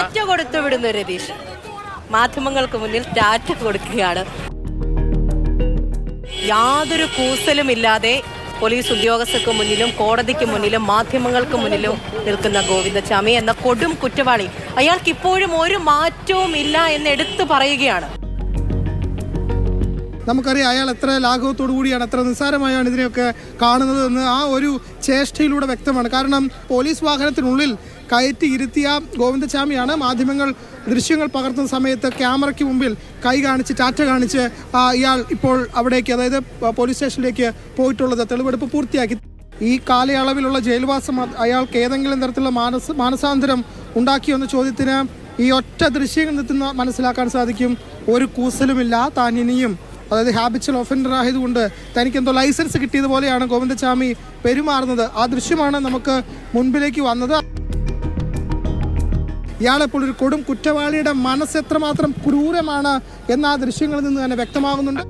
ടാറ്റ കൊടുത്തു വിടുന്നു രതീഷ്. മാധ്യമങ്ങൾക്ക് മുന്നിൽ ടാറ്റ കൊടുക്കുകയാണ്. യാതൊരു കൂസലുമില്ലാതെ പോലീസ് ഉദ്യോഗസ്ഥർക്ക് മുന്നിലും കോടതിക്ക് മുന്നിലും മാധ്യമങ്ങൾക്ക് മുന്നിലും നിൽക്കുന്ന ഗോവിന്ദച്ചാമി എന്ന കൊടും കുറ്റവാളി, അയാൾക്ക് ഇപ്പോഴും ഒരു മാറ്റവും ഇല്ല എന്ന് എടുത്തു പറയുകയാണ്. നമുക്കറിയാം അയാൾ എത്ര ലാഘവത്തോടു കൂടിയാണ്, എത്ര നിസ്സാരമായാണ് ഇതിനെയൊക്കെ കാണുന്നതെന്ന് ആ ഒരു ചേഷ്ടയിലൂടെ വ്യക്തമാണ്. കാരണം പോലീസ് വാഹനത്തിനുള്ളിൽ കയറ്റി ഇരുത്തിയ ഗോവിന്ദച്ചാമിയാണ് മാധ്യമങ്ങൾ ദൃശ്യങ്ങൾ പകർത്തുന്ന സമയത്ത് ക്യാമറയ്ക്ക് മുമ്പിൽ കൈ കാണിച്ച് ടാറ്റ കാണിച്ച് ഇയാൾ ഇപ്പോൾ അവിടേക്ക്, അതായത് പോലീസ് സ്റ്റേഷനിലേക്ക് പോയിട്ടുള്ളത്. തെളിവെടുപ്പ് പൂർത്തിയാക്കി. ഈ കാലയളവിലുള്ള ജയിൽവാസം അയാൾക്ക് ഏതെങ്കിലും തരത്തിലുള്ള മാനസാന്തരം ഉണ്ടാക്കിയോ എന്ന ചോദ്യത്തിന് ഈ ഒറ്റ ദൃശ്യങ്ങൾ നിന്ന് മനസ്സിലാക്കാൻ സാധിക്കും ഒരു കൂസലുമില്ല. താൻ ഇനിയും, അതായത് ഹാബിച്വൽ ഒഫൻഡർ ആയതുകൊണ്ട് തനിക്കെന്തോ ലൈസൻസ് കിട്ടിയതുപോലെയാണ് ഗോവിന്ദച്ചാമി പെരുമാറുന്നത്. ആ ദൃശ്യമാണ് നമുക്ക് മുൻപിലേക്ക് വന്നത്. ഇയാളെപ്പോൾ ഒരു കൊടും കുറ്റവാളിയുടെ മനസ്സ് എത്രമാത്രം ക്രൂരമാണ് എന്ന ആ ദൃശ്യങ്ങളിൽ നിന്ന് തന്നെ വ്യക്തമാകുന്നുണ്ട്.